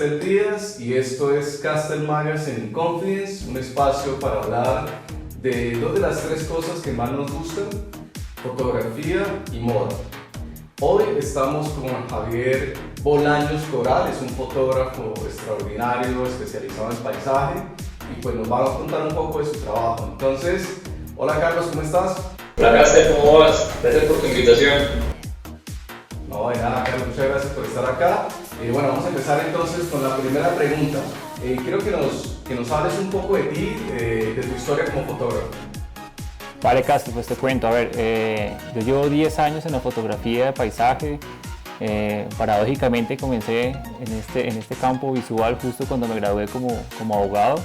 Castel Díaz y esto es Castel Magazine in Confidence, un espacio para hablar de dos de las tres cosas que más nos gustan, fotografía y moda. Hoy estamos con Javier Bolaños Corral, es un fotógrafo extraordinario, especializado en paisaje y pues nos va a contar un poco de su trabajo. Entonces, hola Carlos, ¿cómo estás? Hola Castel, ¿cómo vas? Gracias por tu invitación. No, de nada Carlos, muchas gracias por estar acá. Bueno, vamos a empezar entonces con la primera pregunta. Quiero que nos hables un poco de ti, de tu historia como fotógrafo. Vale, Castro, pues te cuento. A ver, yo llevo 10 años en la fotografía de paisaje. Paradójicamente comencé en este campo visual justo cuando me gradué como abogado.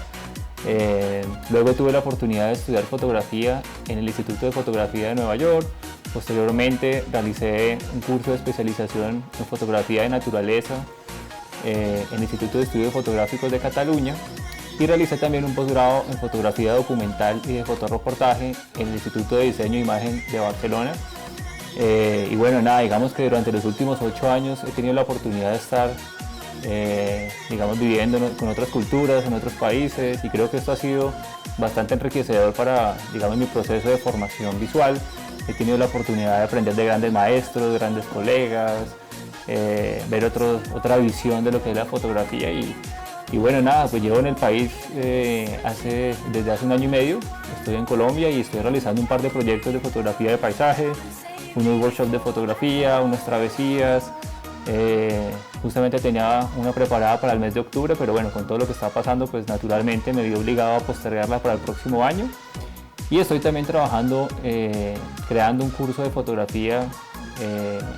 Luego tuve la oportunidad de estudiar fotografía en el Instituto de Fotografía de Nueva York. Posteriormente realicé un curso de especialización en fotografía de naturaleza en el Instituto de Estudios Fotográficos de Cataluña y realicé también un posgrado en fotografía documental y de fotorreportaje en el Instituto de Diseño e Imagen de Barcelona. Y bueno, nada, digamos que durante los últimos 8 años he tenido la oportunidad de estar viviendo con otras culturas, en otros países, y creo que esto ha sido bastante enriquecedor para, mi proceso de formación visual. He tenido la oportunidad de aprender de grandes maestros, grandes colegas, ver otra visión de lo que es la fotografía y bueno, nada, pues llevo en el país desde hace 1 año y medio. Estoy en Colombia y estoy realizando un par de proyectos de fotografía de paisaje, unos workshops de fotografía, unas travesías. Justamente tenía una preparada para el mes de octubre, pero bueno, con todo lo que está pasando, pues naturalmente me vi obligado a postergarla para el próximo año. Y estoy también trabajando, creando un curso de fotografía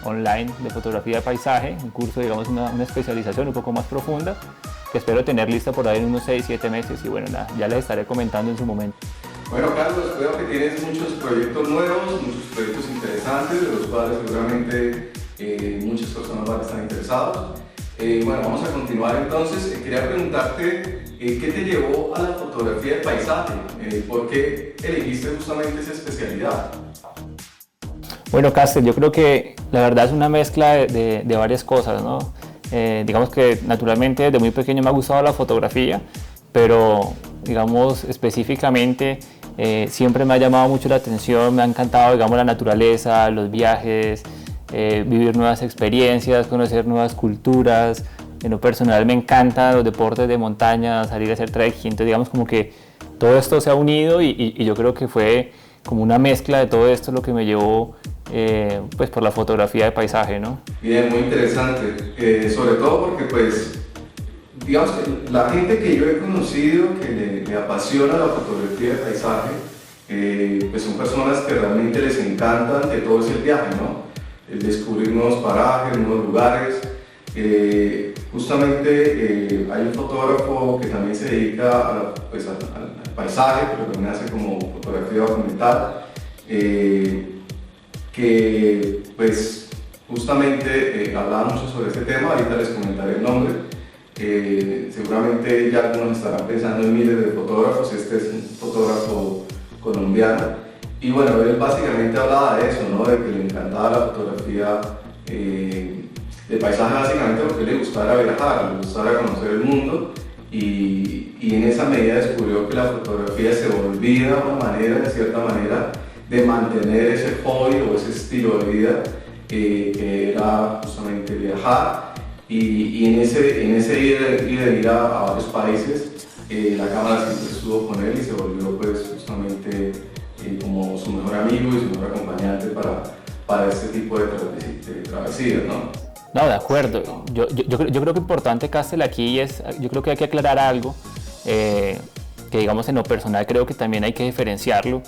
online, de fotografía de paisaje, un curso, una especialización un poco más profunda, que espero tener lista por ahí en unos 6-7 meses y bueno, nada, ya les estaré comentando en su momento. Bueno Carlos, veo que tienes muchos proyectos nuevos, muchos proyectos interesantes, de los cuales seguramente muchas personas van a estar interesados. Bueno, vamos a continuar entonces. Quería preguntarte ¿qué te llevó a la fotografía de paisaje? ¿Por qué elegiste justamente esa especialidad? Bueno, Castel, yo creo que la verdad es una mezcla de varias cosas, ¿no? Digamos que naturalmente desde muy pequeño me ha gustado la fotografía, pero específicamente siempre me ha llamado mucho la atención, me ha encantado la naturaleza, los viajes, vivir nuevas experiencias, conocer nuevas culturas. En lo personal me encantan los deportes de montaña, salir a hacer trekking, entonces como que todo esto se ha unido y yo creo que fue como una mezcla de todo esto lo que me llevó pues por la fotografía de paisaje, ¿no? Bien, muy interesante, sobre todo porque pues digamos que la gente que yo he conocido que le apasiona la fotografía de paisaje pues son personas que realmente les encantan que todo es el viaje, ¿no? El descubrir nuevos parajes, nuevos lugares. Justamente hay un fotógrafo que también se dedica al paisaje, pero también hace como fotografía documental, que pues justamente hablaba mucho sobre este tema. Ahorita les comentaré el nombre. Seguramente ya algunos estarán pensando en miles de fotógrafos. Este es un fotógrafo colombiano y bueno, él básicamente hablaba de eso, ¿no? De que le encantaba la fotografía de paisaje, básicamente porque le gustara viajar, le gustara conocer el mundo y en esa medida descubrió que la fotografía se volvía una manera, de cierta manera, de mantener ese hobby o ese estilo de vida que era justamente viajar y en ese ir a varios países la cámara siempre estuvo con él y se volvió pues justamente como su mejor amigo y su mejor acompañante para este tipo de travesías, ¿no? No, de acuerdo. Yo creo que importante, Castel, aquí yo creo que hay que aclarar algo, que en lo personal creo que también hay que diferenciarlo,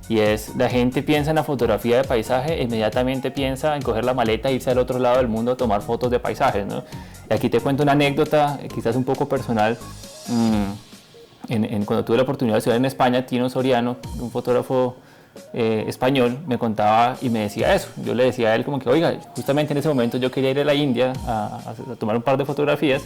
y es, la gente piensa en la fotografía de paisaje, inmediatamente piensa en coger la maleta e irse al otro lado del mundo a tomar fotos de paisajes, ¿no? Y aquí te cuento una anécdota, quizás un poco personal. Cuando tuve la oportunidad de estudiar en España, Tino Soriano, un fotógrafo español, me contaba y me decía eso. Yo le decía a él como que, oiga, justamente en ese momento yo quería ir a la India a tomar un par de fotografías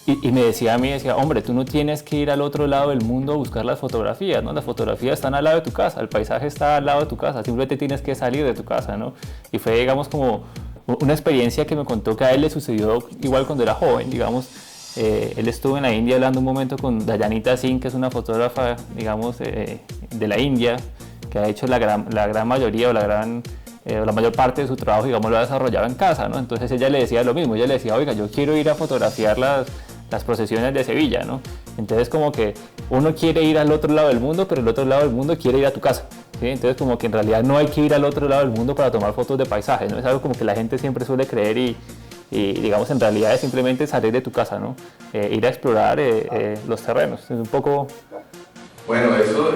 y me decía a mí, hombre, tú no tienes que ir al otro lado del mundo a buscar las fotografías, ¿no? Las fotografías están al lado de tu casa, el paisaje está al lado de tu casa, simplemente tienes que salir de tu casa, ¿no? Y fue, como una experiencia que me contó que a él le sucedió igual cuando era joven, Él estuvo en la India hablando un momento con Dayanita Singh, que es una fotógrafa, digamos, de la India, que ha hecho la gran mayoría o la mayor parte de su trabajo, digamos, lo ha desarrollado en casa, ¿no? Entonces ella le decía lo mismo, ella le decía, oiga, yo quiero ir a fotografiar las procesiones de Sevilla, ¿no? Entonces como que uno quiere ir al otro lado del mundo, pero el otro lado del mundo quiere ir a tu casa, ¿sí? Entonces como que en realidad no hay que ir al otro lado del mundo para tomar fotos de paisajes, ¿no? Es algo como que la gente siempre suele creer y digamos en realidad es simplemente salir de tu casa, ¿no? Ir a explorar los terrenos, es un poco... Bueno, eso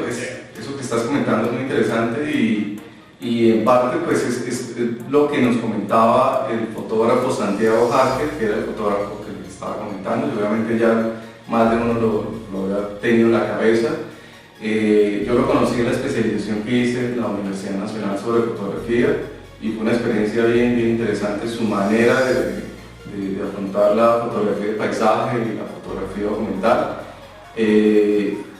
que estás comentando es muy interesante y en parte pues es lo que nos comentaba el fotógrafo Santiago Jarque, que era el fotógrafo que les estaba comentando, y obviamente ya más de uno lo había tenido en la cabeza. Yo lo conocí en la especialización que hice en la Universidad Nacional sobre fotografía y fue una experiencia bien interesante, su manera de afrontar la fotografía de paisaje y la fotografía documental.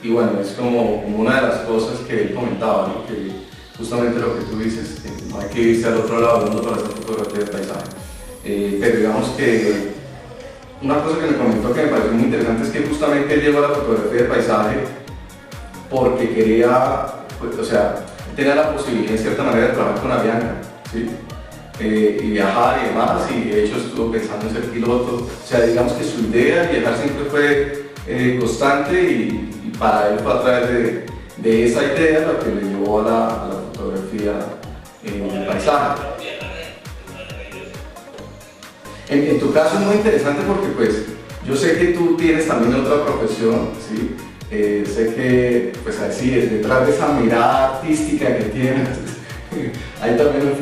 Y bueno, es como una de las cosas que él comentaba, ¿no? Que justamente lo que tú dices, no hay que irse al otro lado del mundo para hacer fotografía de paisaje. Pero digamos que una cosa que me comentó que me pareció muy interesante es que justamente él llegó a la fotografía de paisaje porque quería, pues, o sea, tenía la posibilidad en cierta manera de trabajar con Avianca, ¿sí? Y viajar y demás, y de hecho estuvo pensando en ser piloto. O sea, digamos que su idea de viajar siempre fue constante y para él fue a través de esa idea lo que le llevó a la fotografía de paisaje. En tu caso es muy interesante porque pues yo sé que tú tienes también otra profesión, ¿sí? Sé que pues así detrás de esa mirada artística que tienes hay también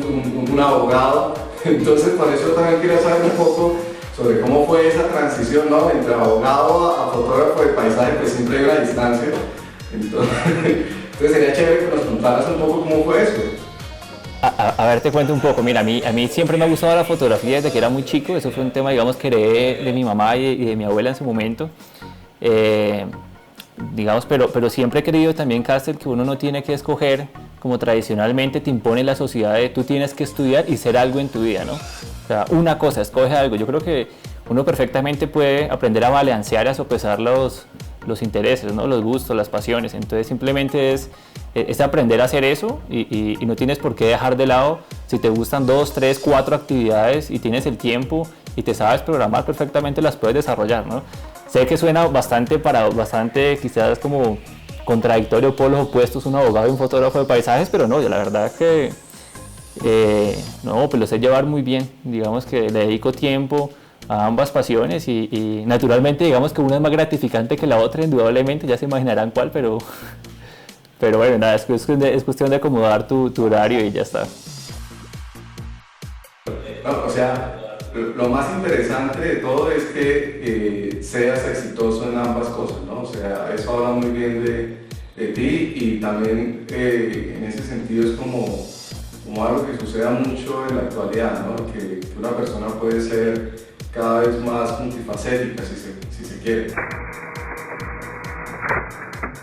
un abogado, entonces por eso también quiero saber un poco sobre cómo fue esa transición, ¿no? Entre abogado a fotógrafo de paisaje, pues siempre hay una distancia, entonces sería chévere que nos contaras un poco cómo fue eso. A ver, te cuento un poco. Mira, a mí siempre me ha gustado la fotografía desde que era muy chico. Eso fue un tema, digamos, que heredé de mi mamá y de mi abuela en su momento. Digamos, pero siempre he creído también, Castel, que uno no tiene que escoger como tradicionalmente te impone la sociedad de tú tienes que estudiar y ser algo en tu vida, ¿no? O sea, una cosa, escoge algo. Yo creo que uno perfectamente puede aprender a balancear y a sopesar los intereses, ¿no? Los gustos, las pasiones. Entonces simplemente es aprender a hacer eso y no tienes por qué dejar de lado si te gustan 2, 3, 4 actividades y tienes el tiempo y te sabes programar perfectamente, las puedes desarrollar, ¿no? Sé que suena bastante quizás como contradictorio, polos opuestos, un abogado y un fotógrafo de paisajes, pero no, yo la verdad es que no, pues lo sé llevar muy bien. Digamos que le dedico tiempo a ambas pasiones y naturalmente digamos que una es más gratificante que la otra, indudablemente, ya se imaginarán cuál, pero bueno, nada, es cuestión de acomodar tu horario y ya está. No, o sea, lo más interesante de todo es que seas exitoso en ambas cosas, ¿no? O sea, eso habla muy bien de ti y también en ese sentido es como algo que suceda mucho en la actualidad, ¿no? Que una persona puede ser cada vez más multifacética si se quiere.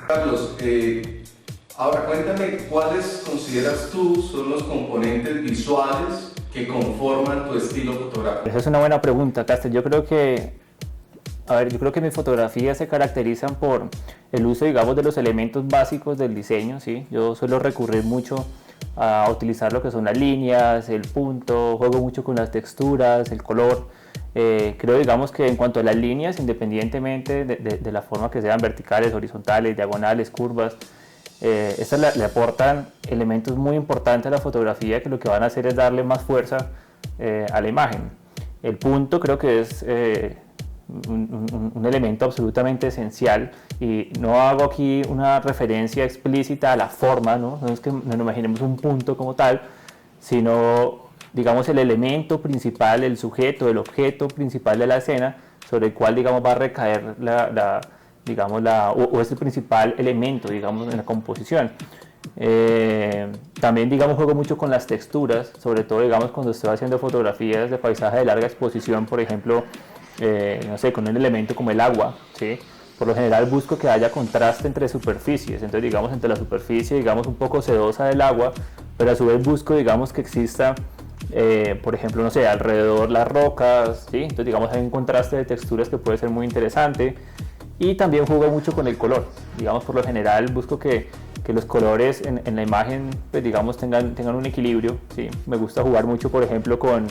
Carlos, ahora cuéntame cuáles consideras tú son los componentes visuales que conforman tu estilo fotográfico. Esa es una buena pregunta, Castel. Yo creo que mis fotografías se caracterizan por el uso, digamos, de los elementos básicos del diseño, ¿sí? Yo suelo recurrir mucho a utilizar lo que son las líneas, el punto, juego mucho con las texturas, el color. Creo, digamos, que en cuanto a las líneas, independientemente de la forma que sean verticales, horizontales, diagonales, curvas, estas le aportan elementos muy importantes a la fotografía que lo que van a hacer es darle más fuerza a la imagen. El punto creo que es un elemento absolutamente esencial y no hago aquí una referencia explícita a la forma, ¿no? No es que nos imaginemos un punto como tal, sino digamos el elemento principal, el sujeto, el objeto principal de la escena sobre el cual digamos va a recaer o es el principal elemento, digamos, en la composición. También, digamos, juego mucho con las texturas, sobre todo, digamos, cuando estoy haciendo fotografías de paisaje de larga exposición, por ejemplo, no sé, con un elemento como el agua, ¿sí? Por lo general busco que haya contraste entre superficies, entonces, digamos, entre la superficie, digamos, un poco sedosa del agua, pero a su vez busco, digamos, que exista por ejemplo, no sé, alrededor las rocas, ¿sí? Entonces digamos hay un contraste de texturas que puede ser muy interesante. Y también juego mucho con el color, digamos por lo general busco que los colores en la imagen pues digamos tengan un equilibrio, ¿sí? Me gusta jugar mucho por ejemplo con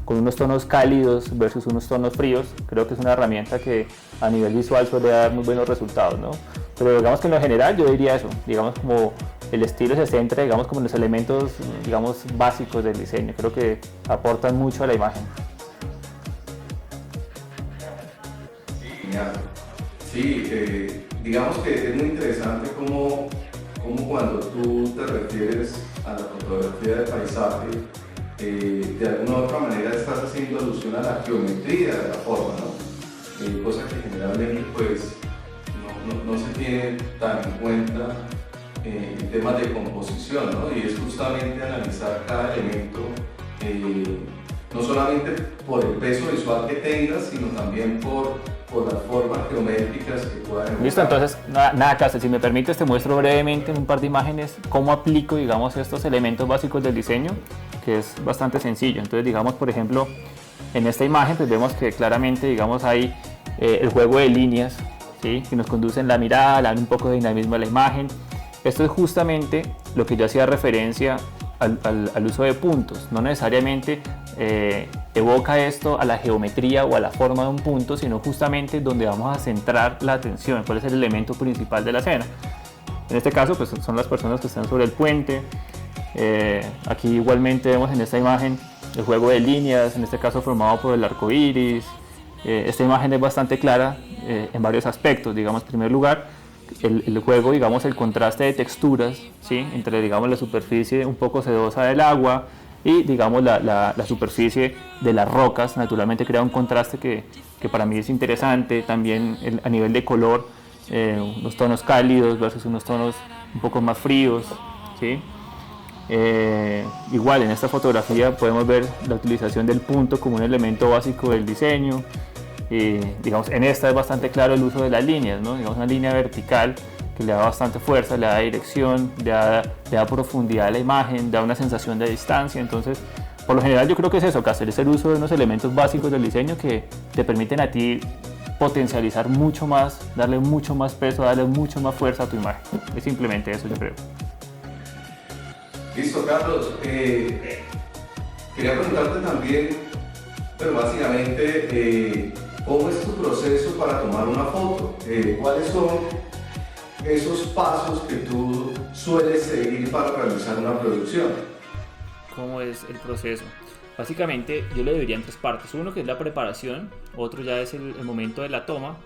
unos tonos cálidos versus unos tonos fríos, creo que es una herramienta que a nivel visual suele dar muy buenos resultados, ¿no? Pero digamos que en lo general yo diría eso, digamos como el estilo se centra digamos como en los elementos digamos básicos del diseño, creo que aportan mucho a la imagen. Genial. Sí, digamos que es muy interesante cómo cuando tú te refieres a la fotografía de paisaje, de alguna u otra manera estás haciendo alusión a la geometría de la forma, ¿no? Cosa que generalmente pues no se tiene tan en cuenta en temas de composición, ¿no? Y es justamente analizar cada elemento, no solamente por el peso visual que tengas, sino también por las formas geométricas que puedan evocar. Listo, entonces nada, Castel, si me permites te muestro brevemente en un par de imágenes cómo aplico digamos estos elementos básicos del diseño, que es bastante sencillo. Entonces digamos por ejemplo en esta imagen pues vemos que claramente digamos hay el juego de líneas, ¿sí? Que nos conducen la mirada, le dan un poco de dinamismo a la imagen. Esto es justamente lo que yo hacía referencia al uso de puntos, no necesariamente evoca esto a la geometría o a la forma de un punto, sino justamente donde vamos a centrar la atención, cuál es el elemento principal de la escena. En este caso pues son las personas que están sobre el puente. Aquí igualmente vemos en esta imagen el juego de líneas, en este caso formado por el arco iris. Esta imagen es bastante clara en varios aspectos, digamos en primer lugar el juego, digamos el contraste de texturas, ¿sí? Entre digamos la superficie un poco sedosa del agua y digamos la superficie de las rocas, naturalmente crea un contraste que para mí es interesante. También a nivel de color, unos tonos cálidos versus unos tonos un poco más fríos, ¿sí? Igual en esta fotografía podemos ver la utilización del punto como un elemento básico del diseño. Digamos en esta es bastante claro el uso de las líneas, ¿no? Digamos una línea vertical que le da bastante fuerza, le da dirección, le da profundidad a la imagen, da una sensación de distancia. Entonces por lo general yo creo que es eso, Castel, es el uso de unos elementos básicos del diseño que te permiten a ti potencializar mucho más, darle mucho más peso, darle mucho más fuerza a tu imagen. Es simplemente eso, yo creo. Listo, Carlos. Quería preguntarte también, pero básicamente, ¿cómo es tu proceso para tomar una foto? ¿Cuáles son esos pasos que tú sueles seguir para realizar una producción? ¿Cómo es el proceso? Básicamente yo lo dividiría en tres partes. Uno que es la preparación, otro ya es el momento de la toma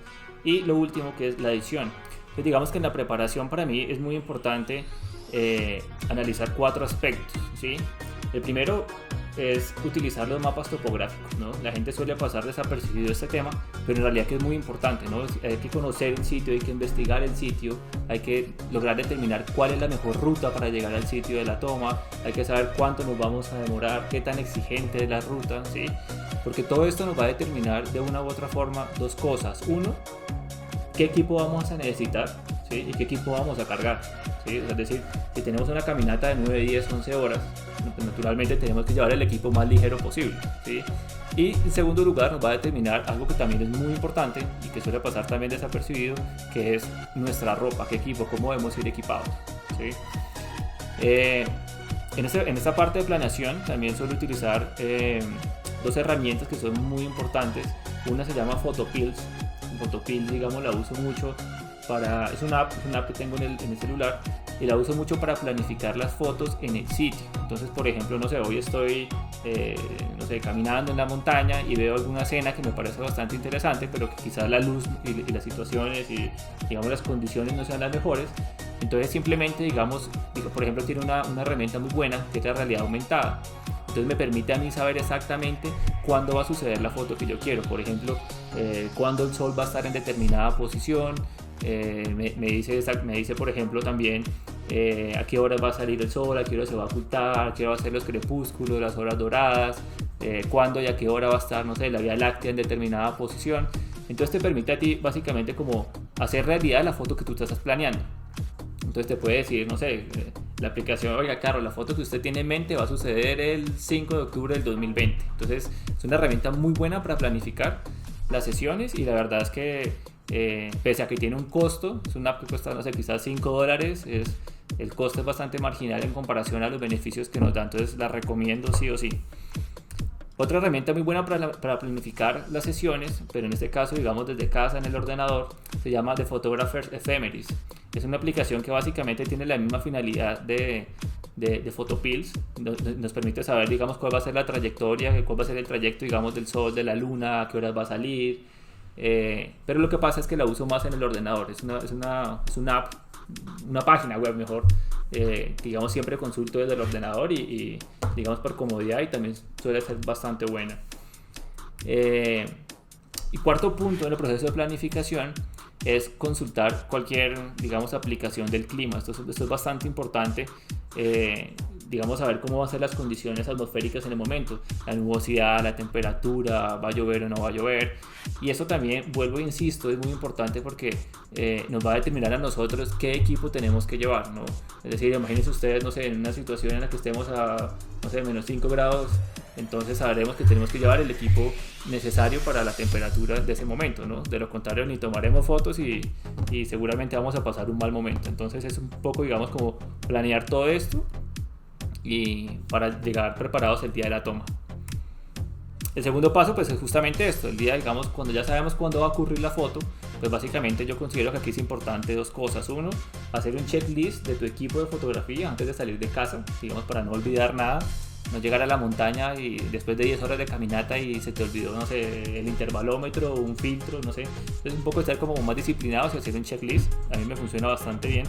y lo último que es la edición. Entonces digamos que en la preparación para mí es muy importante analizar cuatro aspectos, ¿sí? El primero es utilizar los mapas topográficos, ¿no? La gente suele pasar desapercibido este tema, pero en realidad que es muy importante, ¿no? Hay que conocer el sitio, hay que investigar el sitio, hay que lograr determinar cuál es la mejor ruta para llegar al sitio de la toma, hay que saber cuánto nos vamos a demorar, qué tan exigente es la ruta, ¿sí? Porque todo esto nos va a determinar de una u otra forma dos cosas. Uno, qué equipo vamos a necesitar, ¿sí? Y qué equipo vamos a cargar, ¿sí? Es decir, si tenemos una caminata de 9, 10, 11 horas, pues naturalmente tenemos que llevar el equipo más ligero posible, ¿sí? Y en segundo lugar nos va a determinar algo que también es muy importante y que suele pasar también desapercibido, que es nuestra ropa, qué equipo, cómo debemos ir equipados, ¿sí? En esta parte de planeación también suelo utilizar dos herramientas que son muy importantes. Una se llama Photopills. Photopills, digamos, la uso mucho es una app que tengo en el celular y la uso mucho para planificar las fotos en el sitio. Entonces, por ejemplo, no sé, hoy estoy caminando en la montaña y veo alguna escena que me parece bastante interesante, pero que quizás la luz y las situaciones y digamos las condiciones no sean las mejores. Entonces simplemente por ejemplo, tiene una herramienta muy buena que es la realidad aumentada. Entonces me permite a mí saber exactamente cuándo va a suceder la foto que yo quiero. Por ejemplo, cuándo el sol va a estar en determinada posición. Me dice por ejemplo también a qué hora va a salir el sol, a qué hora se va a ocultar, a qué hora va a ser los crepúsculos, las horas doradas, cuándo y a qué hora va a estar, no sé, la Vía Láctea en determinada posición. Entonces te permite a ti básicamente como hacer realidad la foto que tú estás planeando. Entonces te puede decir, no sé, la aplicación, oiga, Carlos, la foto que usted tiene en mente va a suceder el 5 de octubre del 2020. Entonces es una herramienta muy buena para planificar las sesiones, y la verdad es que pese a que tiene un costo, es una app que cuesta, no sé, quizás $5, el costo es bastante marginal en comparación a los beneficios que nos da, entonces la recomiendo sí o sí. Otra herramienta muy buena para planificar las sesiones, pero en este caso digamos desde casa en el ordenador, se llama The Photographer's Ephemeris. Es una aplicación que básicamente tiene la misma finalidad de Photopills. Nos permite saber, digamos, cuál va a ser la trayectoria, cuál va a ser el trayecto, digamos, del sol, de la luna, a qué horas va a salir. Pero lo que pasa es que la uso más en el ordenador. Es una app, una página web mejor, que digamos siempre consulto desde el ordenador y digamos por comodidad, y también suele ser bastante buena. Y cuarto punto en el proceso de planificación es consultar cualquier, digamos, aplicación del clima. Esto es bastante importante, digamos, saber cómo van a ser las condiciones atmosféricas en el momento, la nubosidad, la temperatura, va a llover o no va a llover. Y eso también, vuelvo e insisto, es muy importante porque nos va a determinar a nosotros qué equipo tenemos que llevar, ¿no? Es decir, imagínense ustedes, no sé, en una situación en la que estemos a, no sé, menos 5 grados, entonces sabremos que tenemos que llevar el equipo necesario para la temperatura de ese momento, ¿no? De lo contrario, ni tomaremos fotos y seguramente vamos a pasar un mal momento. Entonces es un poco, digamos, como planear todo esto y para llegar preparados el día de la toma. El segundo paso pues es justamente esto, el día, digamos, cuando ya sabemos cuándo va a ocurrir la foto, pues básicamente yo considero que aquí es importante dos cosas. Uno, hacer un checklist de tu equipo de fotografía antes de salir de casa, digamos, para no olvidar nada, no llegar a la montaña y después de 10 horas de caminata y se te olvidó, no sé, el intervalómetro, un filtro, no sé. Entonces un poco estar como más disciplinados y hacer un checklist, a mí me funciona bastante bien.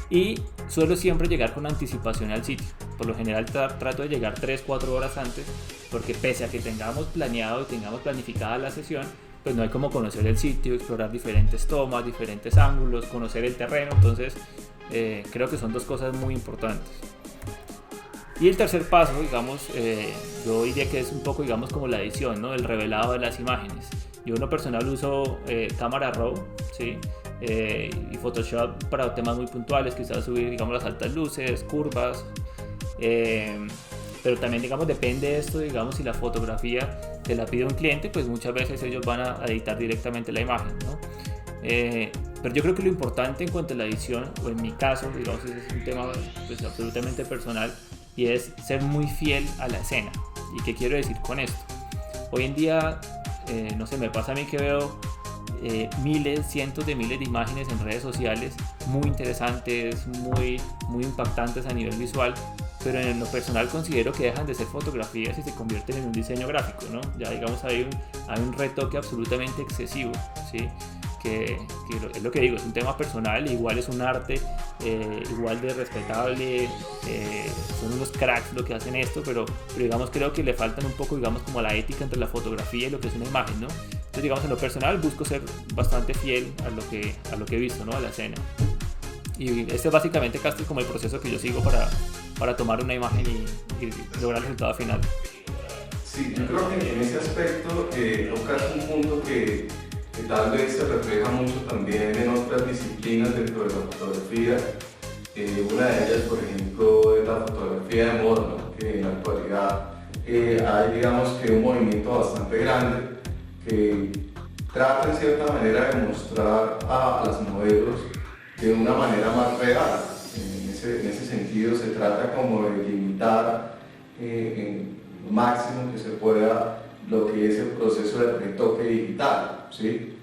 Y suelo siempre llegar con anticipación al sitio. Por lo general trato de llegar 3-4 horas antes, porque pese a que tengamos planeado y tengamos planificada la sesión, pues no hay como conocer el sitio, explorar diferentes tomas, diferentes ángulos, conocer el terreno. Entonces creo que son dos cosas muy importantes. Y el tercer paso, digamos, yo diría que es un poco, digamos, como la edición, ¿no? El revelado de las imágenes. Yo en lo personal uso cámara RAW, ¿sí? Y Photoshop para temas muy puntuales, quizás subir, digamos, las altas luces, curvas, pero también, digamos, depende de esto, digamos, si la fotografía te la pide un cliente, pues muchas veces ellos van a editar directamente la imagen, ¿no? Pero yo creo que lo importante en cuanto a la edición, o en mi caso, digamos, es un tema pues absolutamente personal, y es ser muy fiel a la escena. ¿Y qué quiero decir con esto? Hoy en día, no sé, me pasa a mí que veo miles, cientos de miles de imágenes en redes sociales muy interesantes, muy impactantes a nivel visual, pero en lo personal considero que dejan de ser fotografías y se convierten en un diseño gráfico, ¿no? Ya, digamos, hay un retoque absolutamente excesivo, ¿sí? Que es lo que digo, es un tema personal, igual es un arte, igual de respetable, son unos cracks lo que hacen esto, pero digamos, creo que le faltan un poco, digamos, como la ética entre la fotografía y lo que es una imagen, ¿no? Entonces, digamos, en lo personal busco ser bastante fiel a lo que he visto, ¿no? A la escena. Y este es básicamente casi como el proceso que yo sigo para tomar una imagen y lograr el resultado final. Sí, yo creo que en ese aspecto tocas un punto que tal vez se refleja mucho también en otras disciplinas dentro de la fotografía. Una de ellas, por ejemplo, es la fotografía de moda, ¿no? Que en la actualidad hay, digamos, que un movimiento bastante grande que trata en cierta manera de mostrar a las modelos de una manera más real. En ese sentido se trata como de limitar en lo máximo que se pueda lo que es el proceso de retoque digital, ¿sí?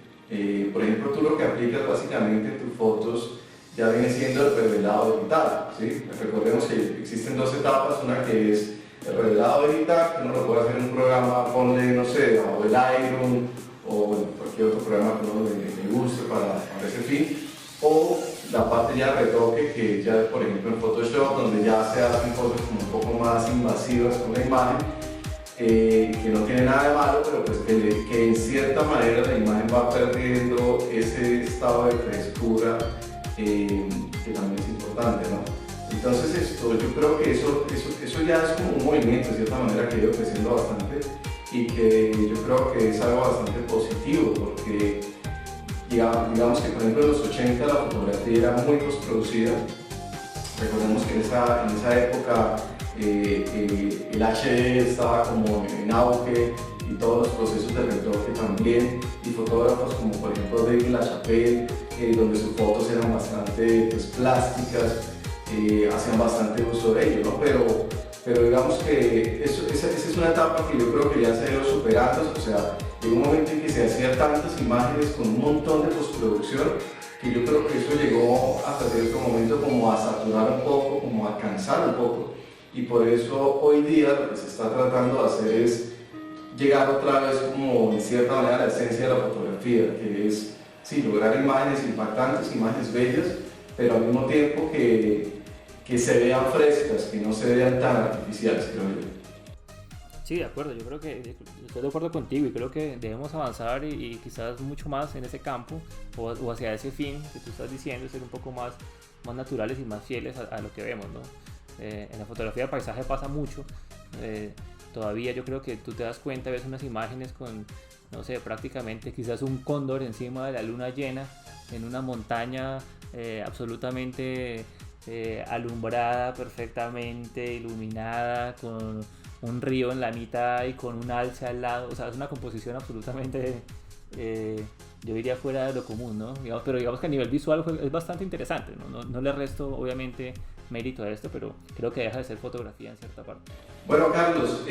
Por ejemplo, tú lo que aplicas básicamente en tus fotos ya viene siendo el revelado digital, ¿sí? Recordemos que existen dos etapas, una que es el revelado digital, que uno lo puede hacer en un programa, ponle, no sé, o el Lightroom o cualquier otro programa que uno le guste para ese fin, o la parte ya de retoque, que ya, por ejemplo, en Photoshop, donde ya se hacen fotos como un poco más invasivas con la imagen, que no tiene nada de malo, pero pues que en cierta manera la imagen va perdiendo ese estado de frescura que también es importante, ¿no? Entonces yo creo que eso ya es como un movimiento de cierta manera que ha ido creciendo bastante y que yo creo que es algo bastante positivo, porque digamos que por ejemplo en los 80 la fotografía era muy postproducida, Recordemos que en esa época el HD estaba como en auge y todos los procesos de retoque también, y fotógrafos como por ejemplo David LaChapelle, donde sus fotos eran bastante pues, plásticas, hacían bastante uso de ello, ¿no? Pero digamos que esa es una etapa que yo creo que ya se ha ido superando, o sea, llegó un momento en que se hacían tantas imágenes con un montón de postproducción que yo creo que eso llegó hasta cierto momento como a saturar un poco, como a cansar un poco, y por eso hoy día lo que se está tratando de hacer es llegar otra vez como en cierta manera a la esencia de la fotografía, que es sí, lograr imágenes impactantes, imágenes bellas, pero al mismo tiempo que se vean frescas, que no se vean tan artificiales, creo yo. Sí, de acuerdo, yo creo que estoy de acuerdo contigo y creo que debemos avanzar y quizás mucho más en ese campo o hacia ese fin que tú estás diciendo, ser un poco más naturales y más fieles a lo que vemos, ¿no? En la fotografía de paisaje pasa mucho, todavía yo creo que tú te das cuenta, ves unas imágenes con, no sé, prácticamente quizás un cóndor encima de la luna llena en una montaña absolutamente alumbrada, perfectamente iluminada, con un río en la mitad y con un alce al lado, o sea, es una composición absolutamente, yo diría fuera de lo común, ¿no? Pero digamos que a nivel visual es bastante interesante, ¿no? No le resto obviamente mérito a esto, pero creo que deja de ser fotografía en cierta parte. Bueno, Carlos,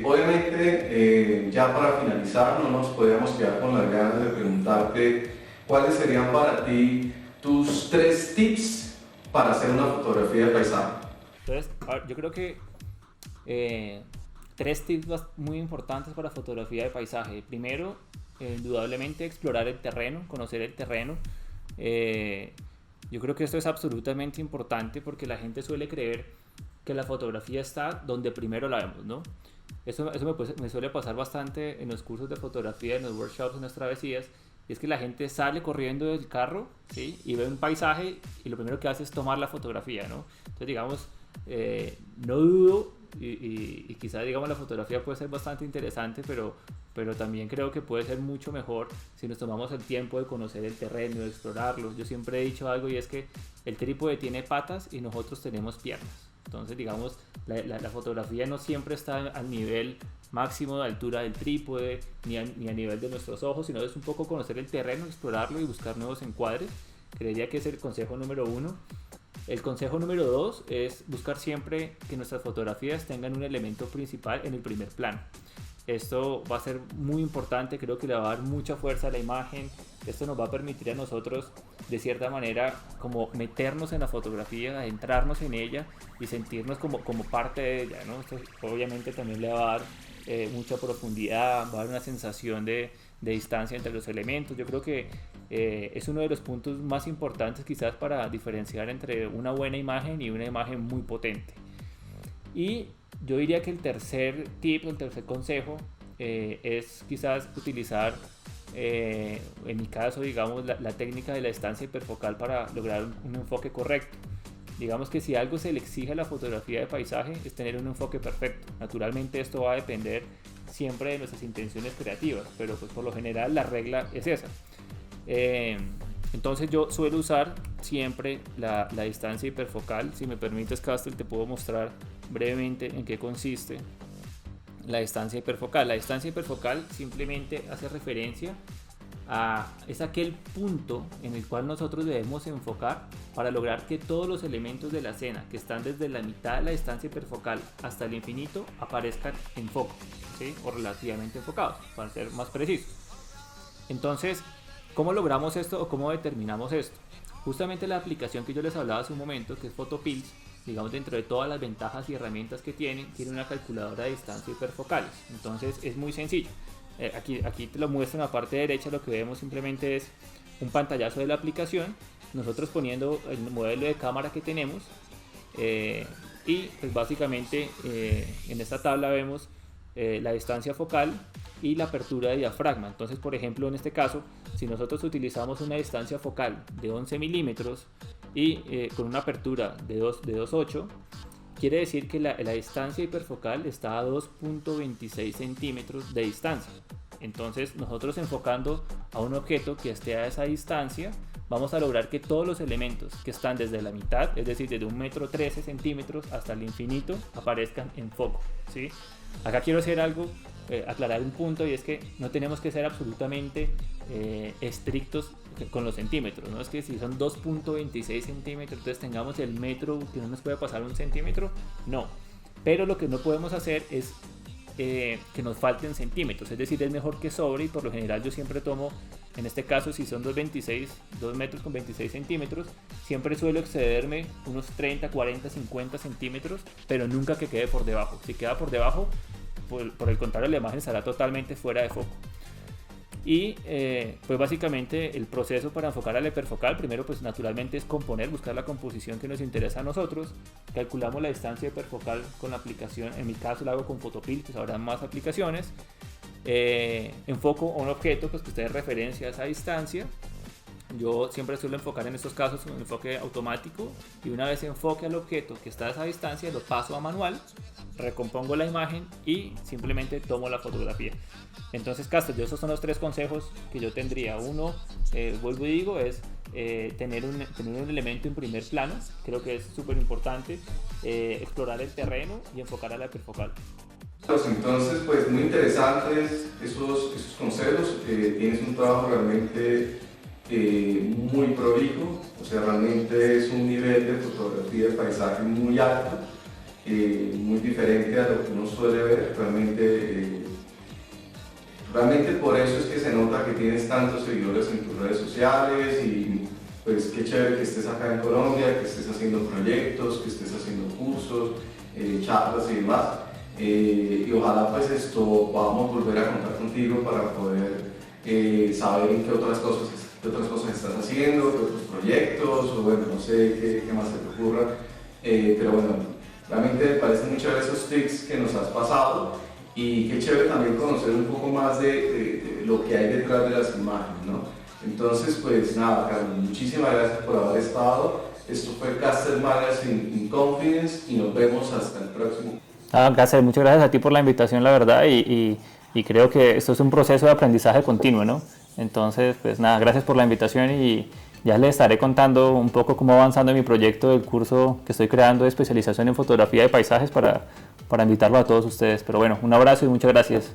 obviamente ya para finalizar no nos podríamos quedar con las ganas de preguntarte cuáles serían para ti tus 3 tips para hacer una fotografía de paisaje. Entonces, yo creo que 3 tips muy importantes para fotografía de paisaje. Primero, indudablemente explorar el terreno, conocer el terreno. Yo creo que esto es absolutamente importante porque la gente suele creer que la fotografía está donde primero la vemos, ¿no? Eso me suele pasar bastante en los cursos de fotografía, en los workshops, en las travesías, y es que la gente sale corriendo del carro, ¿sí? Y ve un paisaje y lo primero que hace es tomar la fotografía, ¿no? Entonces, digamos, no dudo y quizá, digamos, la fotografía puede ser bastante interesante, pero también creo que puede ser mucho mejor si nos tomamos el tiempo de conocer el terreno, de explorarlo. Yo siempre he dicho algo y es que el trípode tiene patas y nosotros tenemos piernas. Entonces, digamos, la fotografía no siempre está al nivel máximo de altura del trípode ni a nivel de nuestros ojos, sino es un poco conocer el terreno, explorarlo y buscar nuevos encuadres. Creería que es el consejo número 1. El consejo número 2 es buscar siempre que nuestras fotografías tengan un elemento principal en el primer plano. Esto va a ser muy importante, creo que le va a dar mucha fuerza a la imagen. Esto nos va a permitir a nosotros, de cierta manera, como meternos en la fotografía, adentrarnos en ella y sentirnos como parte de ella, ¿no? Esto obviamente también le va a dar mucha profundidad, va a dar una sensación de distancia entre los elementos. Yo creo que es uno de los puntos más importantes quizás para diferenciar entre una buena imagen y una imagen muy potente. Y yo diría que el tercer tip, el tercer consejo es quizás utilizar, en mi caso, digamos, la técnica de la distancia hiperfocal para lograr un enfoque correcto. Digamos que si algo se le exige a la fotografía de paisaje es tener un enfoque perfecto. Naturalmente esto va a depender siempre de nuestras intenciones creativas, pero pues por lo general la regla es esa. Entonces yo suelo usar siempre la distancia hiperfocal. Si me permites, Castel, te puedo mostrar brevemente en qué consiste la distancia hiperfocal. La distancia hiperfocal simplemente hace referencia es aquel punto en el cual nosotros debemos enfocar para lograr que todos los elementos de la escena que están desde la mitad de la distancia hiperfocal hasta el infinito aparezcan en foco, ¿sí? O relativamente enfocados, para ser más precisos. Entonces, ¿cómo logramos esto o cómo determinamos esto? Justamente la aplicación que yo les hablaba hace un momento, que es Photopills, digamos, dentro de todas las ventajas y herramientas que tiene una calculadora de distancia hiperfocales. Entonces es muy sencillo. Aquí te lo muestro en la parte derecha. Lo que vemos simplemente es un pantallazo de la aplicación, nosotros poniendo el modelo de cámara que tenemos, y pues básicamente en esta tabla vemos la distancia focal y la apertura de diafragma. Entonces, por ejemplo, en este caso, si nosotros utilizamos una distancia focal de 11 milímetros y con una apertura de 2.8, quiere decir que la distancia hiperfocal está a 2.26 centímetros de distancia. Entonces, nosotros enfocando a un objeto que esté a esa distancia, vamos a lograr que todos los elementos que están desde la mitad, es decir, desde 1,13 m hasta el infinito, aparezcan en foco, ¿sí? Acá quiero hacer algo, aclarar un punto, y es que no tenemos que ser absolutamente estrictos con los centímetros, ¿no? Es que si son 2,26 centímetros, entonces tengamos el metro que no nos puede pasar 1 centímetro, no. Pero lo que no podemos hacer es que nos falten centímetros, es decir, es mejor que sobre, y por lo general yo siempre tomo, en este caso si son 2 metros con 26 centímetros, siempre suelo excederme unos 30, 40, 50 centímetros, pero nunca que quede por debajo. Si queda por debajo, por el contrario, la imagen estará totalmente fuera de foco. Y pues básicamente el proceso para enfocar al hiperfocal, primero pues naturalmente es componer, buscar la composición que nos interesa a nosotros, calculamos la distancia hiperfocal con la aplicación, en mi caso lo hago con Photopil, pues habrá más aplicaciones, enfoco a un objeto pues que esté de referencia a esa distancia. Yo siempre suelo enfocar en estos casos un enfoque automático, y una vez enfoque al objeto que está a esa distancia lo paso a manual, recompongo la imagen y simplemente tomo la fotografía. Entonces, Castor, esos son los 3 consejos que yo tendría. Uno, vuelvo y digo, es tener un elemento en primer plano, creo que es súper importante, explorar el terreno y enfocar a la hiperfocal. Entonces, pues muy interesantes esos consejos. Tienes un trabajo realmente muy prolijo, o sea, realmente es un nivel de fotografía de paisaje muy alto, muy diferente a lo que uno suele ver. Realmente por eso es que se nota que tienes tantos seguidores en tus redes sociales, y pues qué chévere que estés acá en Colombia, que estés haciendo proyectos, que estés haciendo cursos, charlas y demás. Y ojalá pues podamos volver a contar contigo para poder saber en qué otras cosas estás haciendo, qué otros proyectos, o bueno, no sé qué más se te ocurra. Pero bueno, realmente me parecen muy chéveres esos tips que nos has pasado, y qué chévere también conocer un poco más de lo que hay detrás de las imágenes, ¿no? Entonces, pues nada, Carlos, muchísimas gracias por haber estado. Esto fue Castor Magazine in Confidence, y nos vemos hasta el próximo. Gracias, muchas gracias a ti por la invitación, la verdad, y creo que esto es un proceso de aprendizaje continuo, ¿no? Entonces, pues nada, gracias por la invitación, y ya les estaré contando un poco cómo va avanzando mi proyecto del curso que estoy creando de especialización en fotografía de paisajes para invitarlo a todos ustedes. Pero bueno, un abrazo y muchas gracias.